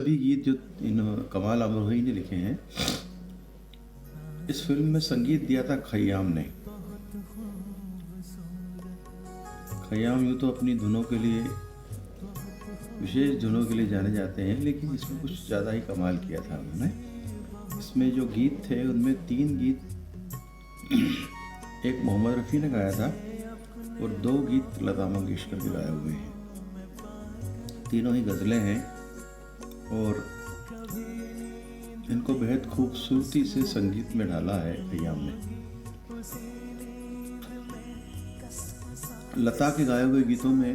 सभी गीत जो कमाल अमरोही ने लिखे हैं, इस फिल्म में संगीत दिया था खयाम ने। खयाम यूँ तो अपनी धुनों के लिए, विशेष धुनों के लिए जाने जाते हैं, लेकिन इसमें कुछ ज़्यादा ही कमाल किया था उन्होंने। इसमें जो गीत थे उनमें 3 गीत एक मोहम्मद रफ़ी ने गाया था और 2 गीत लता मंगेशकर के गाए हुए हैं। तीनों ही गज़लें हैं और इनको बेहद खूबसूरती से संगीत में डाला है खयाम ने। लता के गाए हुए गीतों में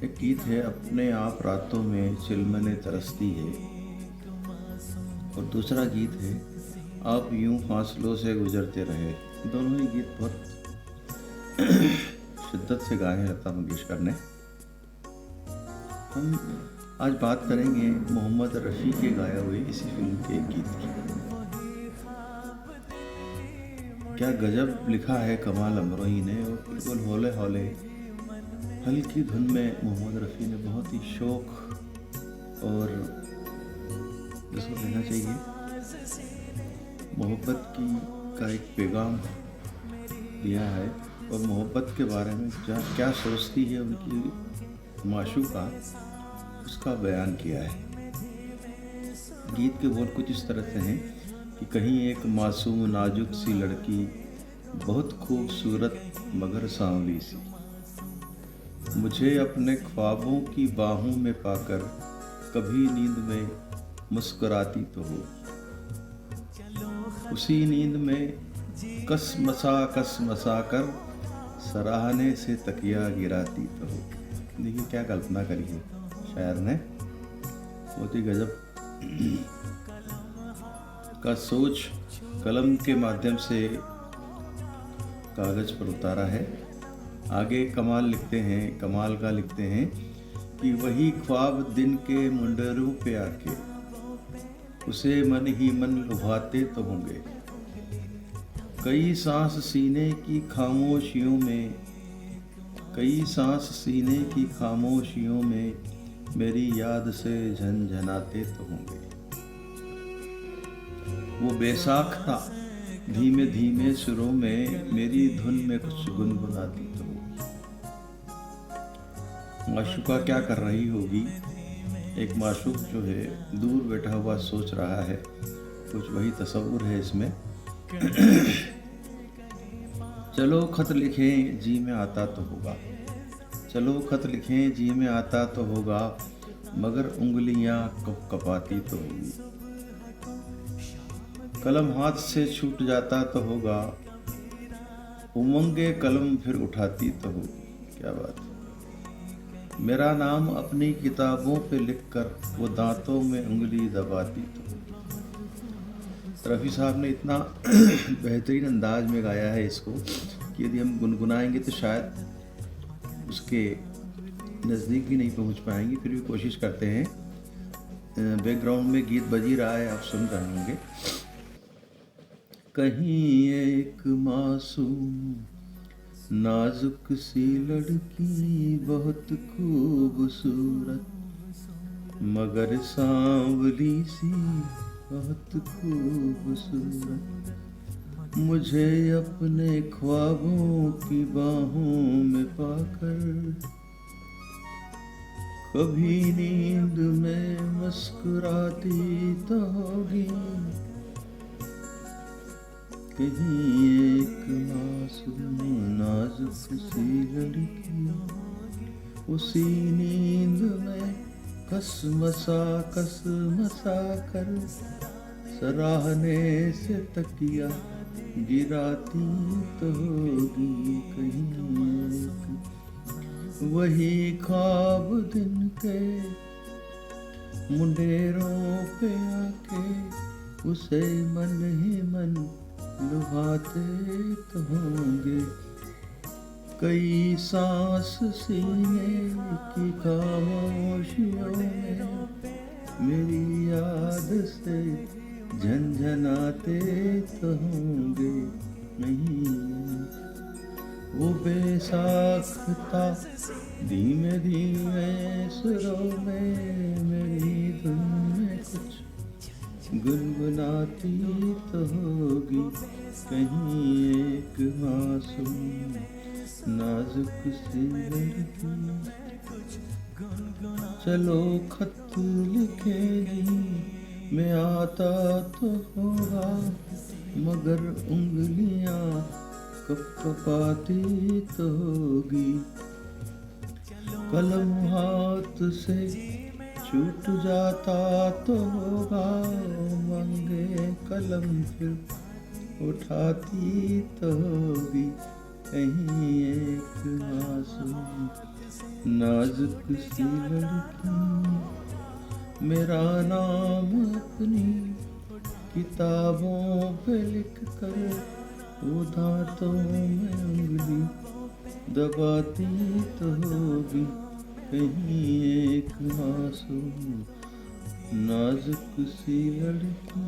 एक गीत है, अपने आप रातों में चिलमने तरसती है, और दूसरा गीत है, आप यूं फासलों से गुजरते रहे। दोनों ही गीत बहुत शिद्दत से गाए हैं लता मंगेशकर ने। हम आज बात करेंगे मोहम्मद रफ़ी के गाए हुए इसी फिल्म के एक गीत की। क्या गजब लिखा है कमाल अमरोही ने, और बिल्कुल हौले हौले हल्की धुन में मोहम्मद रफ़ी ने बहुत ही शौक और जिसको कहना चाहिए मोहब्बत की का एक पैगाम दिया है, और मोहब्बत के बारे में क्या सोचती है उनकी माशूका, उसका बयान किया है। गीत के बोल कुछ इस तरह से हैं कि कहीं एक मासूम नाजुक सी लड़की, बहुत खूबसूरत मगर सांवली सी, मुझे अपने ख्वाबों की बाहों में पाकर कभी नींद में मुस्कुराती तो हो, उसी नींद में कसमसा कर सराहने से तकिया गिराती तो हो। देखिए क्या कल्पना करी है शायर ने, बहुत ही गजब का सोच कलम के माध्यम से कागज पर उतारा है। आगे कमाल का लिखते हैं कि वही ख्वाब दिन के मुंडेरों पे आके उसे मन ही मन लुभाते तो होंगे, कई सांस सीने की खामोशियों में मेरी याद से झनझनाते तो होंगे। वो बेसाख था धीमे धीमे सुरों में मेरी धुन में कुछ गुनगुनाती तो होगी। माशूका क्या कर रही होगी? एक माशूक जो है दूर बैठा हुआ सोच रहा है, कुछ वही तस्वुर है इसमें। चलो खत लिखें जी में आता तो होगा, चलो खत लिखें जी में आता तो होगा, मगर उंगलियां कपाती तो होगी। कलम हाथ से छूट जाता तो होगा, उमंगे कलम फिर उठाती तो होगी। क्या बात है। मेरा नाम अपनी किताबों पे लिखकर वो दांतों में उंगली दबाती तो होगी। रफ़ी साहब ने इतना बेहतरीन अंदाज में गाया है इसको कि यदि हम गुनगुनाएंगे तो शायद उसके नज़दीक भी नहीं पहुंच पाएंगे, फिर भी कोशिश करते हैं। बैकग्राउंड में गीत बज ही रहा है, आप सुन रहे होंगे। कहीं एक मासूम नाजुक सी लड़की, बहुत खूबसूरत मगर सांवली सी, बहुत खूबसूरत, मुझे अपने ख्वाबों की बाहों में पाकर कभी नींद में मुस्कुराती तो होगी। कहीं एक मासूम नाजुक सी लड़की, उसी नींद में कसमसा कर सराहने से तकिया गिराती तो होगी। कहीं वही ख्वाब दिन के मुंडेरों पे आके उसे मन ही मन लुभाते तो होंगे, कई सांस सीने की खामोशियों में मेरी याद से झनझनाते तो होंगे। नहीं वो बेसाख था धीमे धीमे सुरों में मेरी धुन में कुछ गुनगुनाती तो होगी कहीं एक मासूम नाजुक सी लड़की। चलो खत लिखेगी मैं आता तो होगा, मगर उंगलियां कपकपाती तो होगी। कलम हाथ से छूट जाता तो होगा, मंगे कलम फिर उठाती तो होगी कहीं एक मासूम नाजुक सी लड़की। मेरा नाम अपनी किताबों पे लिख कर वो दांतों में उंगली दबाती तो होगी कहीं एक मासूम नाजुक सी लड़की।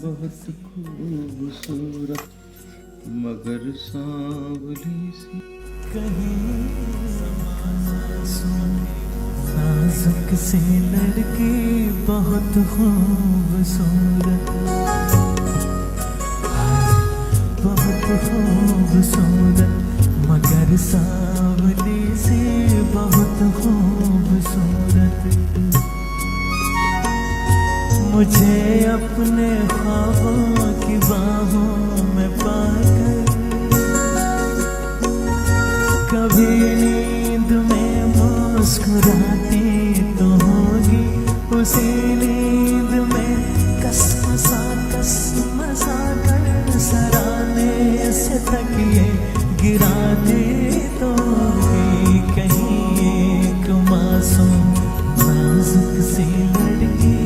बहुत खूबसूरत मगर सांवली सी कहीं नाजुक सी लड़की, बहुत खूबसूरत, बहुत खूबसूरत मगर सांवली सी, बहुत खूबसूरत। मुझे अपने ख्वाबों की बाहों में पाकर कभी नींद में मुस्कुराती तो होगी, उसी नींद में कसमसा कर सराने से तकिए गिराती तो होगी कहीं एक मासूम नाजुक सी लड़की।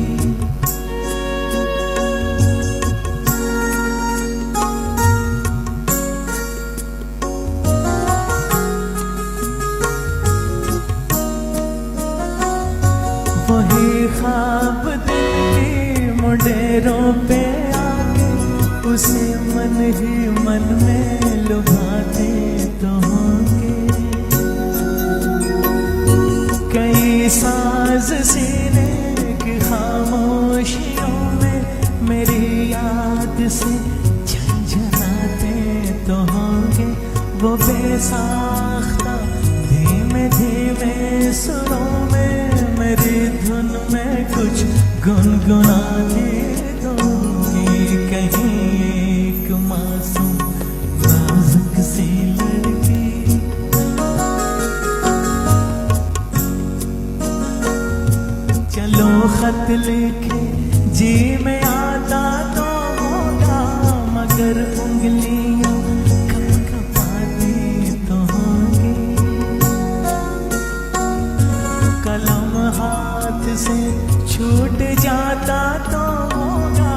वही ख्वाब दिल की मुंडेरों पे आके उसे मन ही मन में लुभाते तो होंगे। कई साज सीने की खामोशियों में मेरी याद से झंझनाते तो होंगे। वो बेसाख्ता धीमे धीमे सुरों में मेरी धुन में कुछ गुनगुनाते दोगी कहीं एक मासूम नाजुक सी लड़की। चलो खत लिखे जी में आता तो होगा, मगर उंगलियां कपकपाती तो होंगी। कलम हाथ से छूट जाता तो होगा,